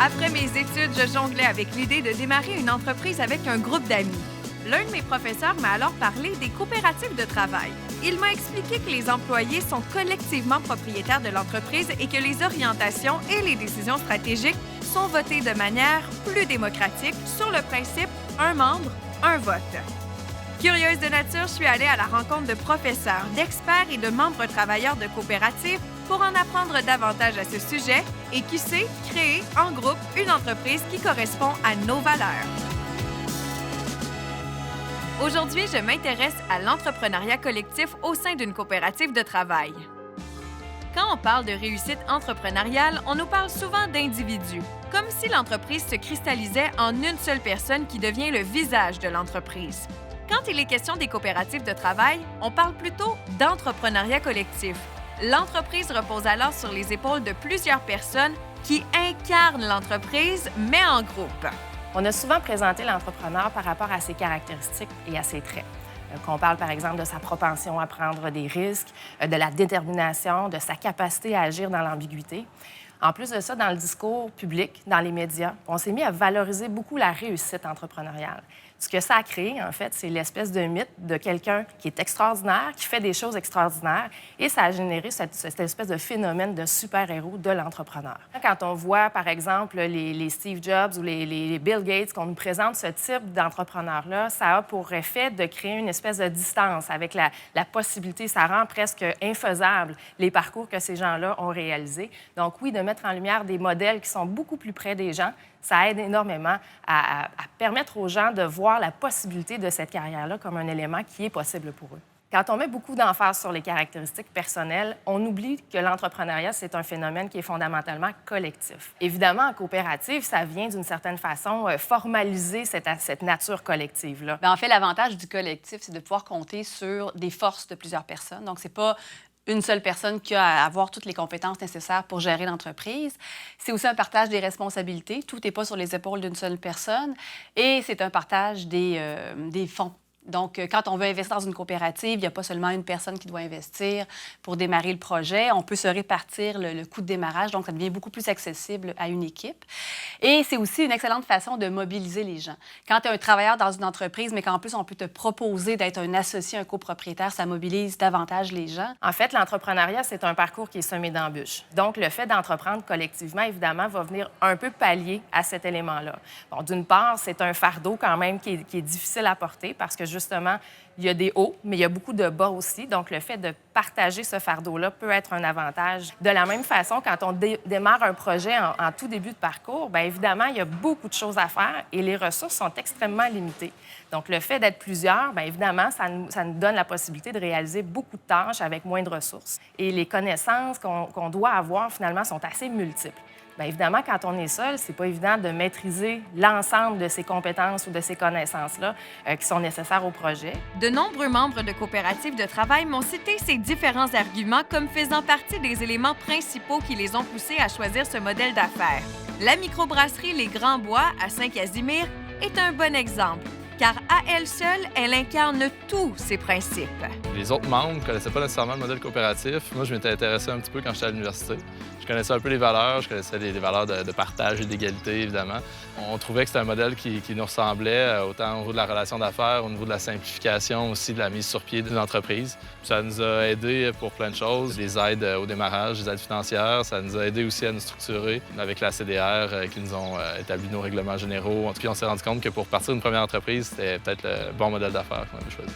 Après mes études, je jonglais avec l'idée de démarrer une entreprise avec un groupe d'amis. L'un de mes professeurs m'a alors parlé des coopératives de travail. Il m'a expliqué que les employés sont collectivement propriétaires de l'entreprise et que les orientations et les décisions stratégiques sont votées de manière plus démocratique sur le principe « un membre, un vote ». Curieuse de nature, je suis allée à la rencontre de professeurs, d'experts et de membres travailleurs de coopératives pour en apprendre davantage à ce sujet et, qui sait, créer en groupe une entreprise qui correspond à nos valeurs. Aujourd'hui, je m'intéresse à l'entrepreneuriat collectif au sein d'une coopérative de travail. Quand on parle de réussite entrepreneuriale, on nous parle souvent d'individus, comme si l'entreprise se cristallisait en une seule personne qui devient le visage de l'entreprise. Quand il est question des coopératives de travail, on parle plutôt d'entrepreneuriat collectif. L'entreprise repose alors sur les épaules de plusieurs personnes qui incarnent l'entreprise, mais en groupe. On a souvent présenté l'entrepreneur par rapport à ses caractéristiques et à ses traits. Qu'on parle, par exemple, de sa propension à prendre des risques, de la détermination, de sa capacité à agir dans l'ambiguïté. En plus de ça, dans le discours public, dans les médias, on s'est mis à valoriser beaucoup la réussite entrepreneuriale. Ce que ça a créé, en fait, c'est l'espèce de mythe de quelqu'un qui est extraordinaire, qui fait des choses extraordinaires, et ça a généré cette espèce de phénomène de super-héros de l'entrepreneur. Quand on voit, par exemple, les Steve Jobs ou les Bill Gates, qu'on nous présente ce type d'entrepreneur-là, ça a pour effet de créer une espèce de distance avec la possibilité, ça rend presque infaisable les parcours que ces gens-là ont réalisés. Donc oui, de mettre en lumière des modèles qui sont beaucoup plus près des gens, ça aide énormément à permettre aux gens de voir la possibilité de cette carrière-là comme un élément qui est possible pour eux. Quand on met beaucoup d'emphase sur les caractéristiques personnelles, on oublie que l'entrepreneuriat, c'est un phénomène qui est fondamentalement collectif. Évidemment, en coopérative, ça vient d'une certaine façon formaliser cette nature collective-là. Bien, en fait, l'avantage du collectif, c'est de pouvoir compter sur des forces de plusieurs personnes. Donc, c'est pas une seule personne qui a à avoir toutes les compétences nécessaires pour gérer l'entreprise. C'est aussi un partage des responsabilités. Tout n'est pas sur les épaules d'une seule personne. Et c'est un partage des fonds. Donc, quand on veut investir dans une coopérative, il n'y a pas seulement une personne qui doit investir pour démarrer le projet. On peut se répartir le coût de démarrage, donc ça devient beaucoup plus accessible à une équipe. Et c'est aussi une excellente façon de mobiliser les gens. Quand tu es un travailleur dans une entreprise, mais qu'en plus, on peut te proposer d'être un associé, un copropriétaire, ça mobilise davantage les gens. En fait, l'entrepreneuriat, c'est un parcours qui est semé d'embûches. Donc, le fait d'entreprendre collectivement, évidemment, va venir un peu pallier à cet élément-là. Bon, d'une part, c'est un fardeau quand même qui est difficile à porter parce que justement, il y a des hauts, mais il y a beaucoup de bas aussi. Donc, le fait de partager ce fardeau-là peut être un avantage. De la même façon, quand on démarre un projet en tout début de parcours, bien évidemment, il y a beaucoup de choses à faire et les ressources sont extrêmement limitées. Donc, le fait d'être plusieurs, bien évidemment, ça nous donne la possibilité de réaliser beaucoup de tâches avec moins de ressources. Et les connaissances qu'on doit avoir, finalement, sont assez multiples. Bien évidemment, quand on est seul, c'est pas évident de maîtriser l'ensemble de ces compétences ou de ces connaissances-là qui sont nécessaires au projet. De nombreux membres de coopératives de travail m'ont cité ces différents arguments comme faisant partie des éléments principaux qui les ont poussés à choisir ce modèle d'affaires. La microbrasserie Les Grands Bois à Saint-Casimir est un bon exemple, car à elle seule, elle incarne tous ces principes. Les autres membres ne connaissaient pas nécessairement le modèle coopératif. Moi, je m'étais intéressé un petit peu quand j'étais à l'université. Je connaissais un peu les valeurs, je connaissais les valeurs de partage et d'égalité, évidemment. On trouvait que c'était un modèle qui nous ressemblait, autant au niveau de la relation d'affaires, au niveau de la simplification, aussi de la mise sur pied d'une entreprise. Ça nous a aidés pour plein de choses, les aides au démarrage, les aides financières. Ça nous a aidés aussi à nous structurer avec la CDR qui nous ont établi nos règlements généraux. En tout cas, on s'est rendu compte que pour partir d'une première entreprise, c'était peut-être le bon modèle d'affaires qu'on avait choisi.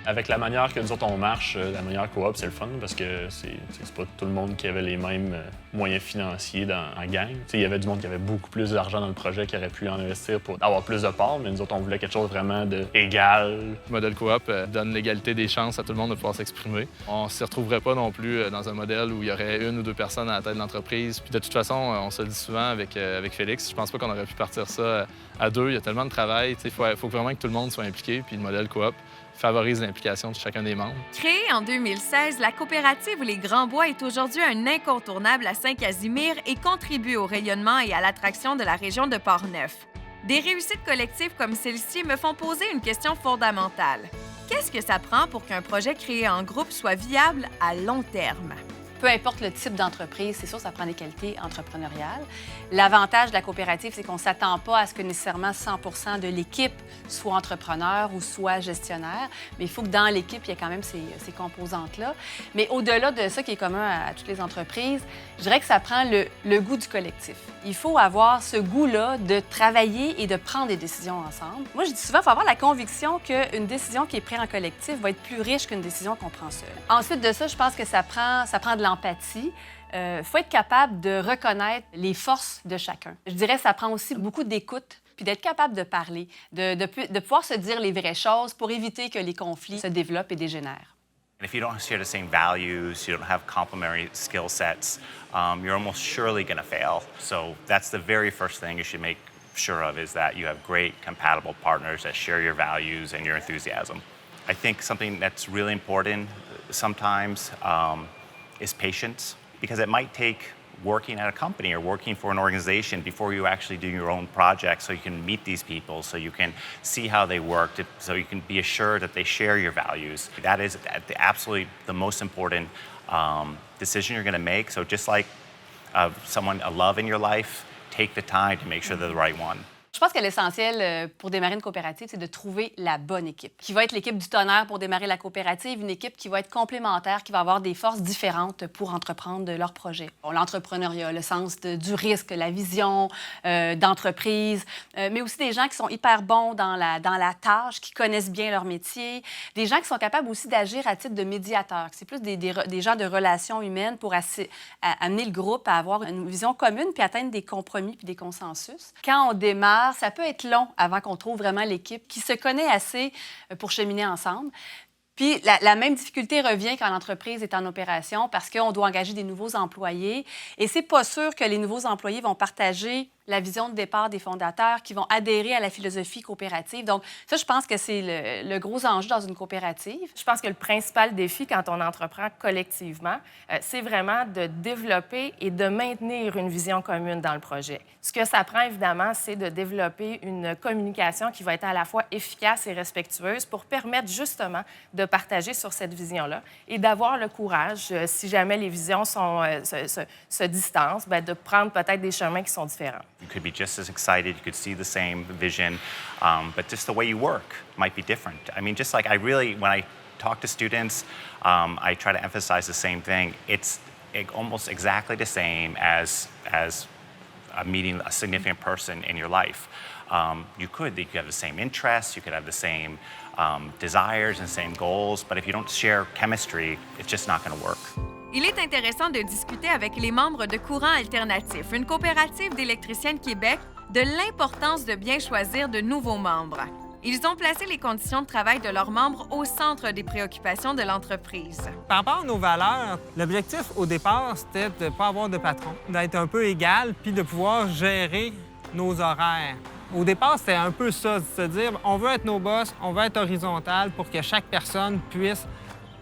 Avec la manière que nous autres, on marche, la manière coop, c'est le fun parce que c'est pas tout le monde qui avait les mêmes moyens financiers en gang. Il y avait du monde qui avait beaucoup plus d'argent dans le projet qui aurait pu en investir pour avoir plus de parts, mais nous autres, on voulait quelque chose vraiment d'égal. Le modèle coop donne l'égalité des chances à tout le monde de pouvoir s'exprimer. On ne s'y retrouverait pas non plus dans un modèle où il y aurait une ou deux personnes à la tête de l'entreprise. Puis de toute façon, on se le dit souvent avec Félix, je pense pas qu'on aurait pu partir ça à deux. Il y a tellement de travail. Il faut vraiment que tout le monde soit impliqué. Puis le modèle coop favorise l'implication de chacun des membres. Créée en 2016, la coopérative Les Grands Bois est aujourd'hui un incontournable à Saint-Casimir et contribue au rayonnement et à l'attraction de la région de Portneuf. Des réussites collectives comme celle-ci me font poser une question fondamentale. Qu'est-ce que ça prend pour qu'un projet créé en groupe soit viable à long terme? Peu importe le type d'entreprise, c'est sûr, ça prend des qualités entrepreneuriales. L'avantage de la coopérative, c'est qu'on ne s'attend pas à ce que nécessairement 100 de l'équipe soit entrepreneur ou soit gestionnaire, mais il faut que dans l'équipe, il y ait quand même ces composantes-là. Mais au-delà de ça qui est commun à toutes les entreprises, je dirais que ça prend le goût du collectif. Il faut avoir ce goût-là de travailler et de prendre des décisions ensemble. Moi, je dis souvent, il faut avoir la conviction qu'une décision qui est prise en collectif va être plus riche qu'une décision qu'on prend seule. Ensuite de ça, je pense que ça prend de l'empathie. Il faut être capable de reconnaître les forces de chacun. Je dirais que ça prend aussi beaucoup d'écoute, puis d'être capable de parler, de pouvoir se dire les vraies choses pour éviter que les conflits se développent et dégénèrent. And if you don't share the same values, you don't have complementary skill sets, you're almost surely going to fail. So that's the very first thing you should make sure of, is that you have great compatible partners that share your values and your enthusiasm. I think something that's really important sometimes is patience, because it might take working at a company or working for an organization before you actually do your own project, so you can meet these people, so you can see how they work, so you can be assured that they share your values. That is absolutely the most important decision you're going to make. So just like a love in your life, take the time to make sure they're the right one. Je pense que l'essentiel pour démarrer une coopérative, c'est de trouver la bonne équipe, qui va être l'équipe du tonnerre pour démarrer la coopérative, une équipe qui va être complémentaire, qui va avoir des forces différentes pour entreprendre leur projet. Bon, l'entrepreneuriat, le sens du risque, la vision d'entreprise, mais aussi des gens qui sont hyper bons dans la tâche, qui connaissent bien leur métier, des gens qui sont capables aussi d'agir à titre de médiateur. C'est plus des gens de relations humaines pour amener le groupe à avoir une vision commune puis atteindre des compromis puis des consensus. Quand on démarre, ça peut être long avant qu'on trouve vraiment l'équipe qui se connaît assez pour cheminer ensemble. Puis la même difficulté revient quand l'entreprise est en opération parce qu'on doit engager des nouveaux employés et c'est pas sûr que les nouveaux employés vont partager la vision de départ des fondateurs, qui vont adhérer à la philosophie coopérative. Donc ça, je pense que c'est le gros enjeu dans une coopérative. Je pense que le principal défi quand on entreprend collectivement, c'est vraiment de développer et de maintenir une vision commune dans le projet. Ce que ça prend, évidemment, c'est de développer une communication qui va être à la fois efficace et respectueuse pour permettre justement de partager sur cette vision-là et d'avoir le courage, si jamais les visions se distancent, bien, de prendre peut-être des chemins qui sont différents. You could be just as excited, you could see the same vision, but just the way you work might be different. I mean, just like when I talk to students, I try to emphasize the same thing. It's almost exactly the same as meeting a significant person in your life. You could have the same interests, you could have the same desires and same goals, but if you don't share chemistry, it's just not going to work. Il est intéressant de discuter avec les membres de Courant Alternatif, une coopérative d'électriciens de Québec, de l'importance de bien choisir de nouveaux membres. Ils ont placé les conditions de travail de leurs membres au centre des préoccupations de l'entreprise. Par rapport à nos valeurs, l'objectif au départ, c'était de ne pas avoir de patron, d'être un peu égal, puis de pouvoir gérer nos horaires. Au départ, c'était un peu ça, de se dire on veut être nos boss, on veut être horizontal pour que chaque personne puisse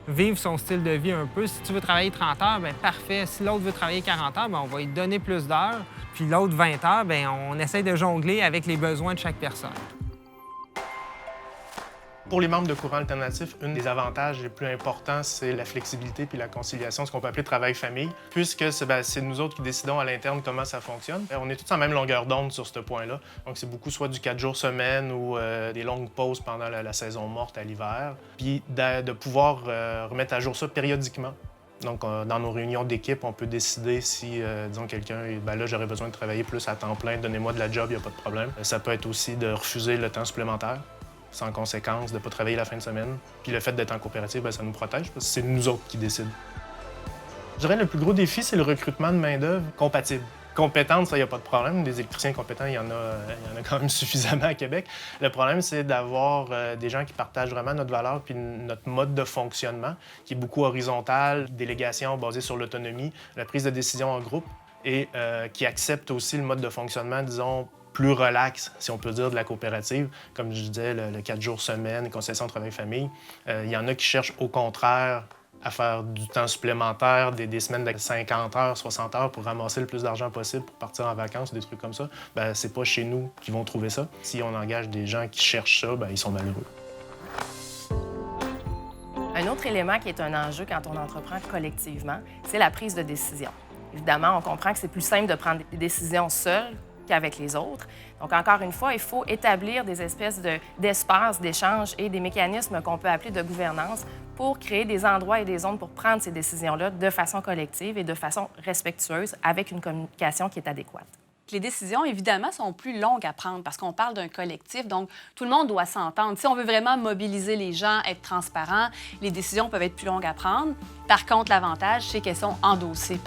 vivre son style de vie un peu. Si tu veux travailler 30 heures, bien parfait. Si l'autre veut travailler 40 heures, bien on va lui donner plus d'heures. Puis l'autre 20 heures, bien on essaie de jongler avec les besoins de chaque personne. Pour les membres de Courant Alternatif, un des avantages les plus importants, c'est la flexibilité puis la conciliation, ce qu'on peut appeler travail-famille, puisque c'est nous autres qui décidons à l'interne comment ça fonctionne. On est tous en même longueur d'onde sur ce point-là. Donc, c'est beaucoup soit du 4 jours semaine ou des longues pauses pendant la saison morte à l'hiver, puis de pouvoir remettre à jour ça périodiquement. Donc, dans nos réunions d'équipe, on peut décider si, disons, quelqu'un, ben là, j'aurais besoin de travailler plus à temps plein, donnez-moi de la job, il n'y a pas de problème. Ça peut être aussi de refuser le temps supplémentaire, sans conséquence, de ne pas travailler la fin de semaine. Puis le fait d'être en coopérative, bien, ça nous protège parce que c'est nous autres qui décident. Je dirais que le plus gros défi, c'est le recrutement de main-d'œuvre compatible. Compétente, ça, il n'y a pas de problème. Des électriciens compétents, il y en a quand même suffisamment à Québec. Le problème, c'est d'avoir des gens qui partagent vraiment notre valeur puis notre mode de fonctionnement, qui est beaucoup horizontal, délégation basée sur l'autonomie, la prise de décision en groupe, et qui acceptent aussi le mode de fonctionnement, disons, plus relax, si on peut dire, de la coopérative. Comme je disais, le 4 jours semaine, concession travail-famille. Il y en a qui cherchent au contraire à faire du temps supplémentaire, des semaines de 50 heures, 60 heures pour ramasser le plus d'argent possible pour partir en vacances, des trucs comme ça. Bien, c'est pas chez nous qu'ils vont trouver ça. Si on engage des gens qui cherchent ça, bien, ils sont malheureux. Un autre élément qui est un enjeu quand on entreprend collectivement, c'est la prise de décision. Évidemment, on comprend que c'est plus simple de prendre des décisions seules qu'avec les autres. Donc, encore une fois, il faut établir des espèces d'espaces d'échange et des mécanismes qu'on peut appeler de gouvernance pour créer des endroits et des zones pour prendre ces décisions-là de façon collective et de façon respectueuse avec une communication qui est adéquate. Les décisions, évidemment, sont plus longues à prendre parce qu'on parle d'un collectif, donc tout le monde doit s'entendre. Si on veut vraiment mobiliser les gens, être transparent, les décisions peuvent être plus longues à prendre. Par contre, l'avantage, c'est qu'elles sont endossées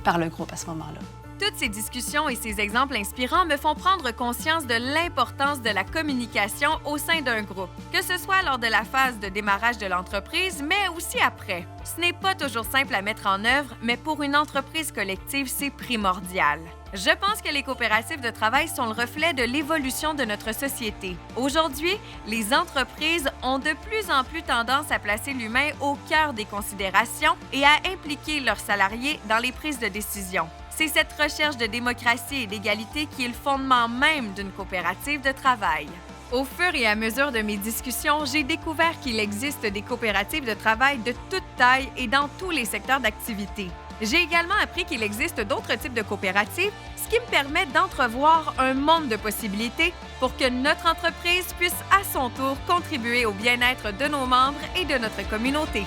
par le groupe à ce moment-là. Toutes ces discussions et ces exemples inspirants me font prendre conscience de l'importance de la communication au sein d'un groupe, que ce soit lors de la phase de démarrage de l'entreprise, mais aussi après. Ce n'est pas toujours simple à mettre en œuvre, mais pour une entreprise collective, c'est primordial. Je pense que les coopératives de travail sont le reflet de l'évolution de notre société. Aujourd'hui, les entreprises ont de plus en plus tendance à placer l'humain au cœur des considérations et à impliquer leurs salariés dans les prises de décision. C'est cette recherche de démocratie et d'égalité qui est le fondement même d'une coopérative de travail. Au fur et à mesure de mes discussions, j'ai découvert qu'il existe des coopératives de travail de toute taille et dans tous les secteurs d'activité. J'ai également appris qu'il existe d'autres types de coopératives, ce qui me permet d'entrevoir un monde de possibilités pour que notre entreprise puisse à son tour contribuer au bien-être de nos membres et de notre communauté.